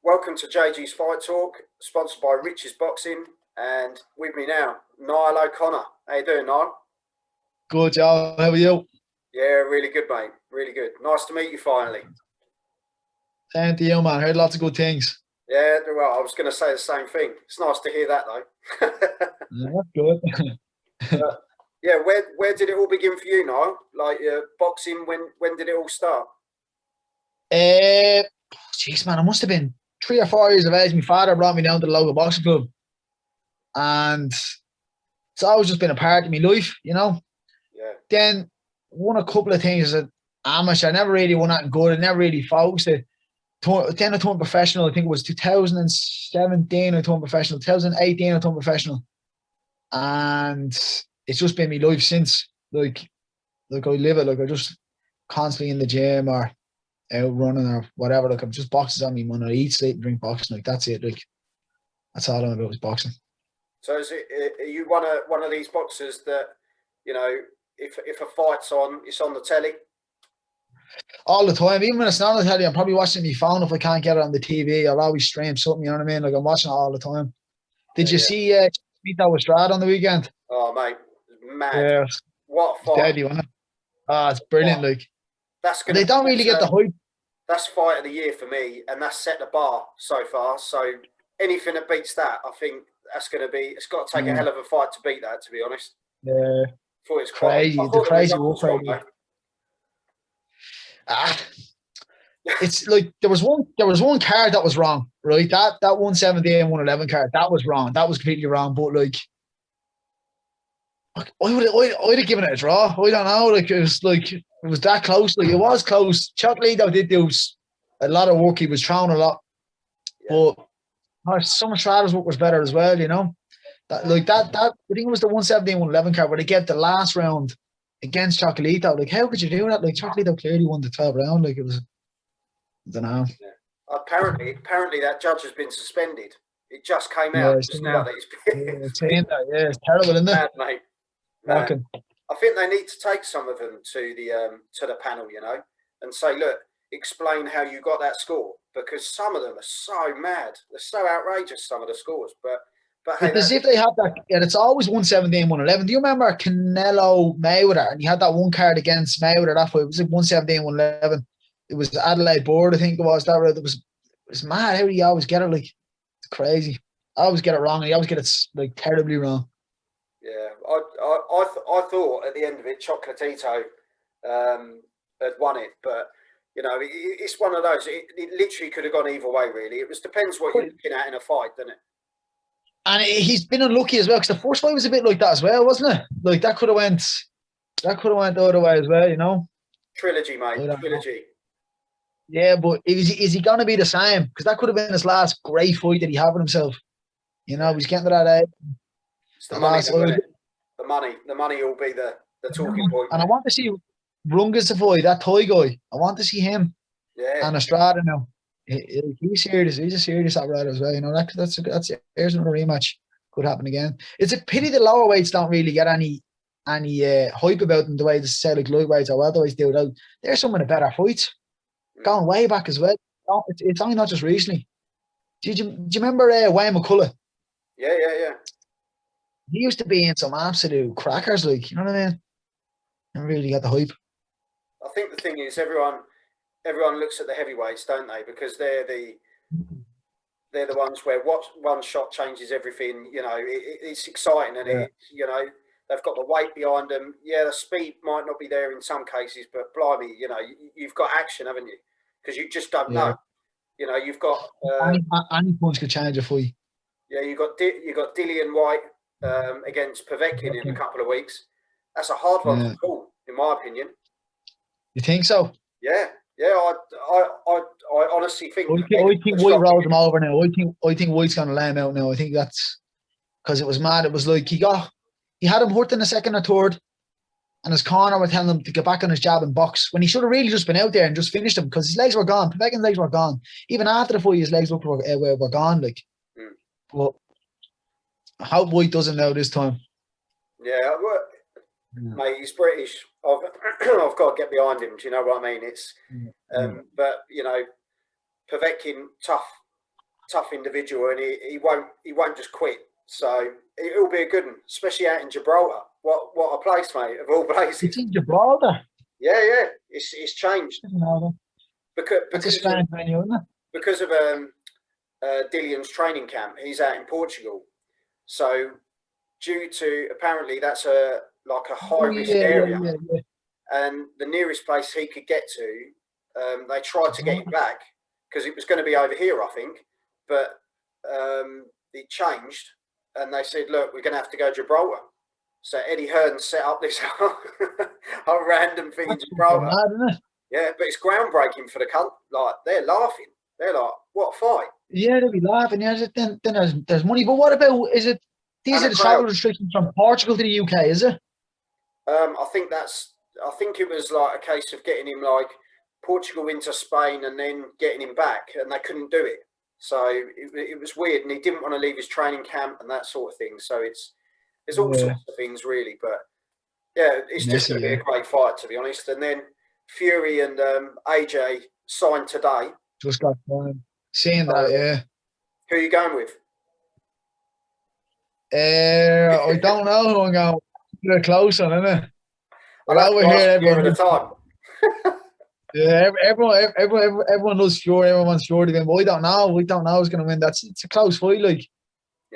Welcome to JG's Fight Talk, sponsored by Rich's Boxing, and with me now, Niall O'Connor. How you doing, Niall? Good, Joe. How are you? Yeah, really good, mate. Really good. Nice to meet you finally. Same to you, man. Heard lots of good things. Yeah, well, I was going to say the same thing. It's nice to hear that, though. Yeah, that's good. Yeah, where did it all begin for you, Niall? Like boxing, when did it all start? Jeez, man, I must have been 3 or 4 years of age. My father brought me down to the local boxing club, and it's always just been a part of my life, you know. Yeah. Then won a couple of things as an amateur. I never really won that good. I never really focused it. Then I turned professional. I think it was 2017 I turned professional. 2018 I turned professional. And it's just been my life since. Like I live it. Like I just constantly in the gym or out running or whatever. Like I'm just boxing on me, man. I eat, sleep, and drink boxing. Like that's it. Like that's all I'm about is boxing. So are you one of these boxers that, you know, if a fight's on, it's on the telly? All the time, even when it's not on the telly, I'm probably watching my phone if I can't get it on the TV. I'll always stream something, you know what I mean? Like I'm watching it all the time. Did you see Vito Estrada on the weekend? Oh, mate, mad. Yeah. What a fight. Deadly, wasn't it? Ah, it's brilliant. Like they don't really get the hype. That's fight of the year for me, and that's set the bar so far. So anything that beats that, I think that's going to be. It's got to take a hell of a fight to beat that. To be honest. Yeah. Thought it's crazy. The crazy work rate. It's like there was one card that was wrong, right? That 170 and 111 card, that was wrong. That was completely wrong. But like I'd have given it a draw. I don't know. Like it was that close. Like it was close. Chocolate did do a lot of work. He was throwing a lot, but some of Strada's work was better as well. You know, that I think it was the 170 and 111 card where they get the last round against Chocolito. Like how could you do that? Like Chocolito clearly won the 12th round. Like it was. I don't know. Yeah. Apparently that judge has been suspended. It just came out just now that he's been. It's terrible, isn't it? Mad, mate. Mad. I think they need to take some of them to the panel, you know, and say, look, explain how you got that score, because some of them are so mad. They're so outrageous, some of the scores. But hey, it's as if they have that, and it's always 117, 111. Do you remember Canelo Mayweather? And he had that one card against Mayweather that fight. It was like 117, 111. It was Adelaide Board, I think it was. It was mad how he always get it. Like it's crazy. I always get it wrong, and he always get it like terribly wrong. Yeah, I thought at the end of it, Chocolatito had won it, but you know, it's one of those. It literally could have gone either way, really. It depends what you're looking at in a fight, doesn't it? And he's been unlucky as well, because the first fight was a bit like that as well, wasn't it? Like that could have went the other way as well, you know. Trilogy, mate. Trilogy. Yeah, but is he going to be the same? Because that could have been his last great fight that he had with himself. You know, he's getting to that age. It's the money, the money will be the talking point. And I want to see Rungas fight, that Thai guy. I want to see him. Yeah. And Estrada now. He's serious. He's a serious operator as well. You know, that's here's another rematch. Could happen again. It's a pity the lower weights don't really get any hype about them the way they say like lightweights or welterweights do. There's some of the better fights. Going way back as well. It's only not just recently. Do you remember Wayne McCullough? Yeah. He used to be in some absolute crackers, like, you know what I mean? And really got the hype. I think the thing is everyone looks at the heavyweights, don't they? Because they're the ones where one shot changes everything. You know, it's exciting, and you know, they've got the weight behind them. Yeah, the speed might not be there in some cases, but blimey, you know, you've got action, haven't you? Because you just don't know. You know, you've got any punch could change a fight. Yeah, you got Dillian White against Povetkin in a couple of weeks. That's a hard one to call, in my opinion. You think so? Yeah. I honestly think. I think White rolled him over now. I think White's going to lay him out now. I think that's because it was mad. It was like he had him hurt in the second or third, and his corner were telling him to get back on his jab and box when he should have really just been out there and just finished him because his legs were gone. Povetkin's legs were gone. Even after the fight, his legs were gone. Like, but I hope White doesn't know this time. Yeah, mate, he's British. I've got to get behind him. Do you know what I mean? It's, but you know, Povetkin tough tough individual, and he won't just quit. So it'll be a good one, especially out in Gibraltar. What a place, mate, of all places. It's in Gibraltar. Yeah. It's changed That's a strange venue, isn't it? because of Dillion's training camp. He's out in Portugal, so due to apparently that's a high risk area, and the nearest place he could get to, they tried to get him back because it was going to be over here, I think, but it changed, and they said, look, we're going to have to go to Gibraltar. So Eddie Hearn set up this whole random thing in Gibraltar. Mad, yeah, but it's groundbreaking for the country. Like, they're laughing. They're like, what a fight. Yeah, they'll be laughing. Yeah, then there's money. But what about, is it, these are the travel restrictions from Portugal to the UK, is it? I think it was like a case of getting him like Portugal into Spain and then getting him back, and they couldn't do it. So it was weird, and he didn't want to leave his training camp and that sort of thing. So there's all sorts of things really, but yeah, it's just going to be a great fight, to be honest. And then Fury and AJ signed today. Just got signed. Seeing that, yeah. Who are you going with? I don't know who I'm going. They're close on, isn't it? I'll have to ask you at a time. Yeah, everyone knows Fury. Everyone wants Fury to win, but we don't know. We don't know who's going to win. It's a close fight. Like,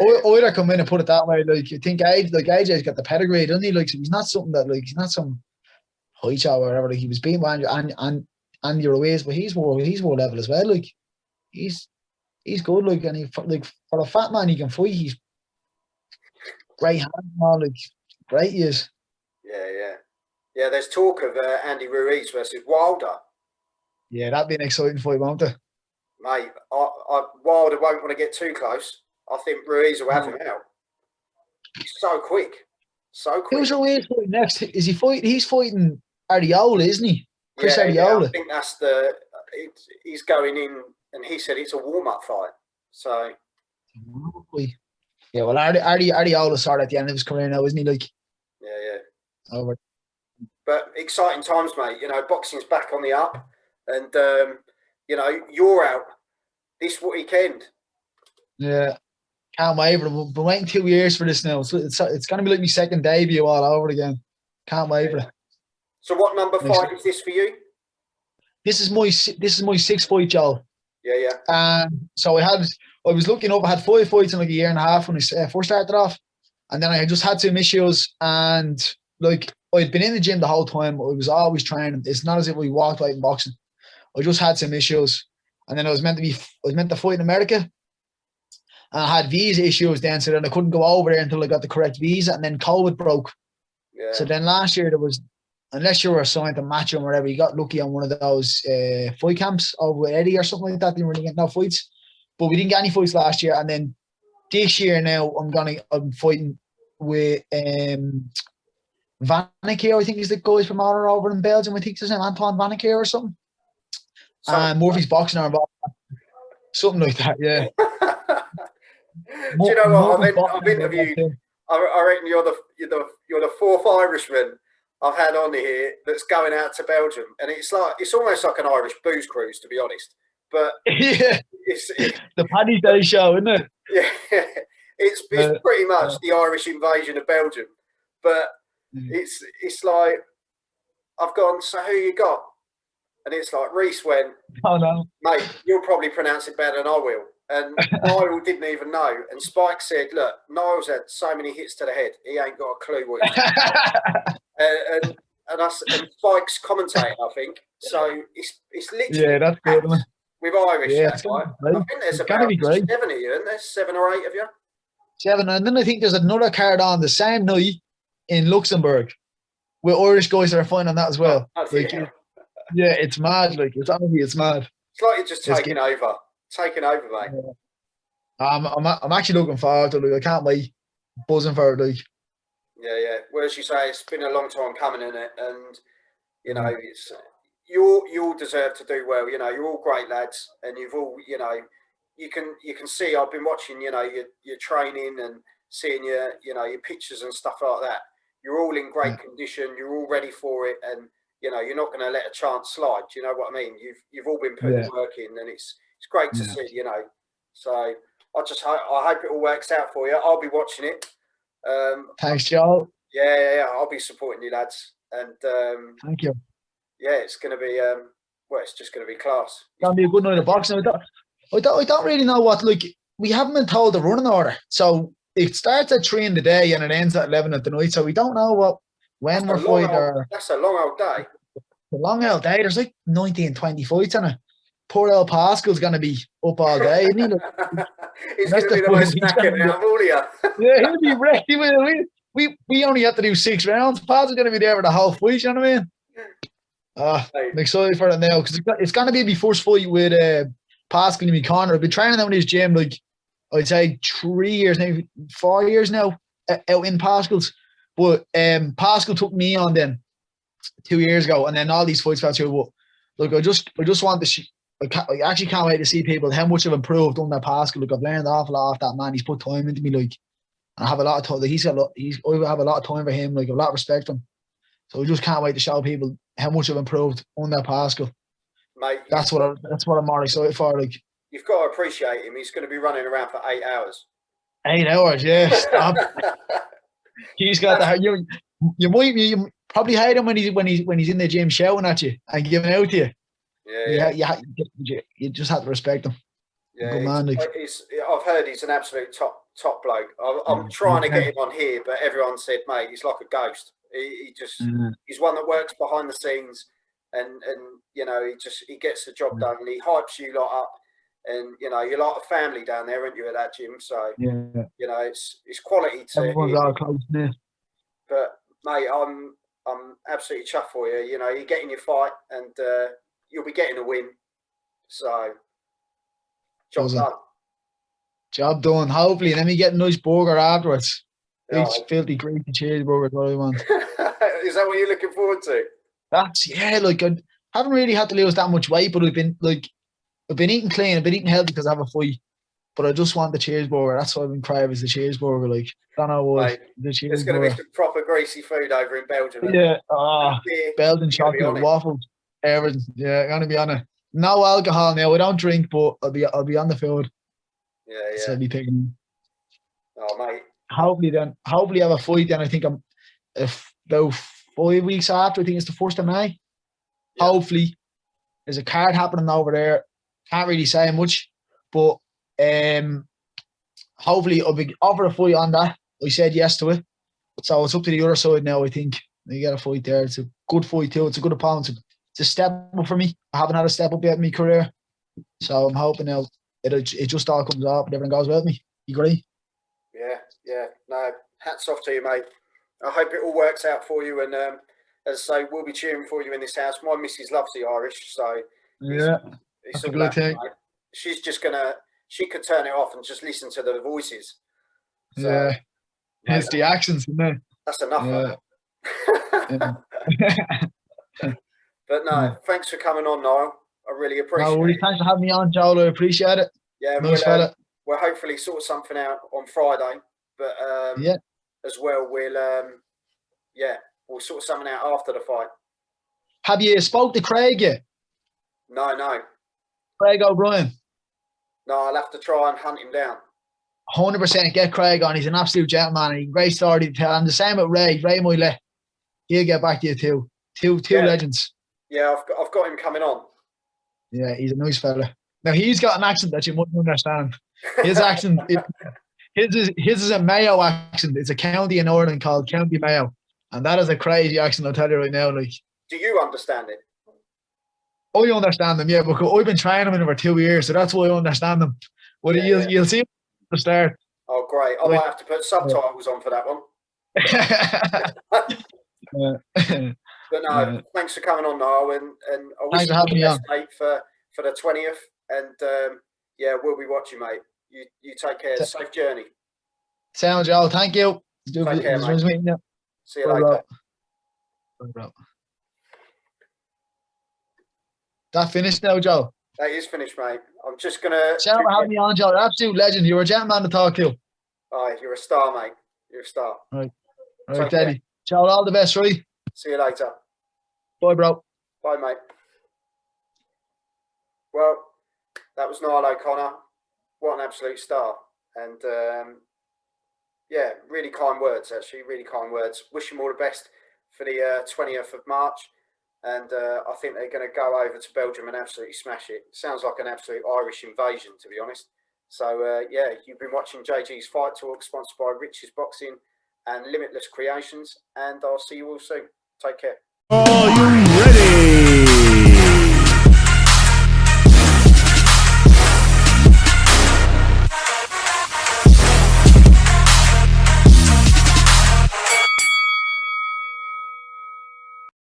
I'd come in and put it that way. Like, you think AJ's got the pedigree, doesn't he? Like, so he's not something that, like, he's not some high show or whatever. Like, he was beating Andy Ruiz, but he's world level as well. Like, he's good. Like, and for a fat man, he can fight. He's great hand, man. Like, great he is. Yeah, there's talk of Andy Ruiz versus Wilder. Yeah, that'd be an exciting fight, won't it? Mate, Wilder won't want to get too close. I think Ruiz will have him out. He's so quick. Who's Ruiz fighting next? Is he fighting? He's fighting Ariola, isn't he? Chris Ariola. Yeah, I think that's he's going in, and he said it's a warm-up fight. So. Yeah, well, Ariola started at the end of his career now, isn't he? Like. Yeah. Over. But exciting times, mate. You know, boxing's back on the up, and you know, you're out this weekend. Yeah, can't wait. We've been waiting 2 years for this now. So it's going to be like my second debut all over again. Can't wait for it. So, what number fight is this for you? This is my sixth fight, Joel. Yeah. So I was looking up. I had 5 fights in like a year and a half when I first started off, and then I just had some issues, and like, I'd been in the gym the whole time. I was always training. It's not as if we walked out in boxing. I just had some issues, and then I was meant to fight in America, and I had visa issues then, so then I couldn't go over there until I got the correct visa, and then COVID broke. Yeah. So then last year there was, unless you were assigned to match or whatever, you got lucky on one of those fight camps over with Eddie or something like that. Didn't really get no fights, but we didn't get any fights last year, and then this year now I'm fighting with Vanicare, I think he's the guy's promoter over in Belgium. I think his name Anton Vanicare or something. And Murphy's boxing arm, something like that. Yeah. Do you know what? I've interviewed. I reckon you're the fourth Irishman I've had on here that's going out to Belgium, and it's almost like an Irish booze cruise, to be honest. But yeah, it's the Paddy Day show, isn't it? Yeah, it's pretty much the Irish invasion of Belgium, but. It's like I've gone, so who you got? And it's like Reese went, oh no, mate, you'll probably pronounce it better than I will. And Niall didn't even know. And Spike said, look, Niall's had so many hits to the head, he ain't got a clue what he's doing. and Spike's commentating, I think. So it's literally that's good, with Irish. Yeah, I think there's about 7 of you, isn't there? 7 or 8 of you. 7, and then I think there's another card on the same night in Luxembourg with Irish guys that are fighting on that as well. Yeah, it's mad. Like, it's mad. It's like you're just taking over, mate. Yeah. I'm actually looking forward to it. Like, I can't wait. Buzzing for it. Like. Yeah. Well, as you say, it's been a long time coming, in it, and you know, it's you all deserve to do well. You know, you're all great lads, and you've all, you know, you can see. I've been watching, you know, your training and seeing your pictures and stuff like that. You're all in great condition. You're all ready for it, and you know, you're not going to let a chance slide. Do you know what I mean? You've all been putting work in, and it's great to see. You know, So I hope it all works out for you. I'll be watching it. Thanks, Joe. Yeah. I'll be supporting you, lads. And Thank you. yeah, it's going to be it's just going to be class. It's gonna be a good night of boxing. I don't really know what, like, we haven't been told the running order. So it starts at 3 in the day and it ends at 11 at the night. So we don't know when we're fighting. That's a long old day. A long old day. There's like 19, 20 fights in it. Poor El Pascal's going to be up all day, isn't he? He's going to be the most knackered out of all of you. Yeah, he'll be ready. We only have to do 6 rounds. Pascal's going to be there for the whole fight, you know what I mean? I'm excited for it now because it's going to be my first fight with Pascal and O'Connor. I've been training them in his gym, like, I'd say 3 years, maybe 4 years now, out in Pascal's. But Pascal took me on then 2 years ago, and then all these fights fell through. But look, I just want to. I actually can't wait to see people how much I've improved under Pascal. Like, I've learned an awful lot off that man. He's put time into me, like, and I have a lot of time. Like, I have a lot of time for him. Like, a lot of respect for him. So I just can't wait to show people how much I've improved under Pascal. Mate, that's what I'm more excited for. Like, you've got to appreciate him. He's going to be running around for 8 hours. 8 hours, yeah. Stop. He's got that. You probably hate him when he's in the gym shouting at you and giving out to you. Yeah. You just have to respect him. Yeah, good man. I've heard he's an absolute top bloke. I'm trying to get him on here, but everyone said, mate, he's like a ghost. He's one that works behind the scenes, and you know, he gets the job done, and he hypes you lot up, and you know, you're like a family down there, aren't you, at that gym? So you know, it's quality to everyone's all close there. But mate, I'm absolutely chuffed for you. You know, you're getting your fight, and you'll be getting a win. So job done. Job done. Hopefully, and then we get a nice burger afterwards. It's filthy, greasy cheeseburger. What I want. Is that what you're looking forward to? Like, I haven't really had to lose that much weight, but I've been eating clean. I've been eating healthy because I have a fight. But I just want the cheeseburger. That's what I've been craving, is the cheeseburger. Like, don't know what. There's going to be some proper greasy food over in Belgium. Yeah. Belgian chocolate, waffles, everything. Yeah, I'm gonna be on it. No alcohol now. I don't drink, but I'll be on the food. Yeah. So I'll be picking. Oh, mate. Hopefully I have a fight. Then I think I'm about 5 weeks after. I think it's the 1st of May. Yeah. Hopefully, there's a card happening over there. Can't really say much, but hopefully I'll be offered a fight on that. I said yes to it, so it's up to the other side now. I think you get a fight there. It's a good fight too. It's a good opponent. It's a step up for me. I haven't had a step up yet in my career, so I'm hoping now it just all comes off and everything goes well with me. You agree? Yeah. No, hats off to you, mate. I hope it all works out for you. And as I say, we'll be cheering for you in this house. My missus loves the Irish, so it's a good thing. She's just she could turn it off and just listen to the voices. So, yeah, it's the accents, isn't it? That's enough. But no, thanks for coming on, Niall. I really appreciate it. Thanks for having me on, Joel. I appreciate it. Yeah, nice fella. We'll hopefully sort something out on Friday, but as well, we'll sort something out after the fight. Have you spoke to Craig yet? No. Craig O'Brien? No, I'll have to try and hunt him down. 100% get Craig on. He's an absolute gentleman. And he's a great story to tell. And the same with Ray Moyle. He'll get back to you too. Two legends. Yeah, I've got him coming on. Yeah, he's a nice fella. Now, he's got an accent that you mustn't understand. His accent, his is a Mayo accent. It's a county in Ireland called County Mayo. And that is a crazy accent, I'll tell you right now. Like, do you understand it? I understand them, yeah, because I've been trying them for 2 years, so that's why I understand them. But you'll see at the start. Oh, great. I might have to put subtitles on for that one. But no, thanks for coming on, Niall, and I wish you the best, mate, for the 20th. And we'll be watching, mate. You take care. Safe journey. Sounds, Joel. Thank you. Take care, mate. See you later. Bro. That finished now, Joe? That is finished, mate. I'm just gonna. Shout out having me on, Joe. Absolute legend. You're a gentleman to talk to. All right, you're a star, mate. You're a star. Right, Teddy. Joe, all the best, right? See you later. Bye, bro. Bye, mate. Well, that was Niall O'Connor. what an absolute star. And yeah, really kind words, actually, really kind words. Wish him all the best for the 20th of March. And I think they're going to go over to Belgium and absolutely smash it. Sounds like an absolute Irish invasion, to be honest. So, yeah, you've been watching JG's Fight Talk, sponsored by Rich's Boxing and Limitless Creations. And I'll see you all soon. Take care.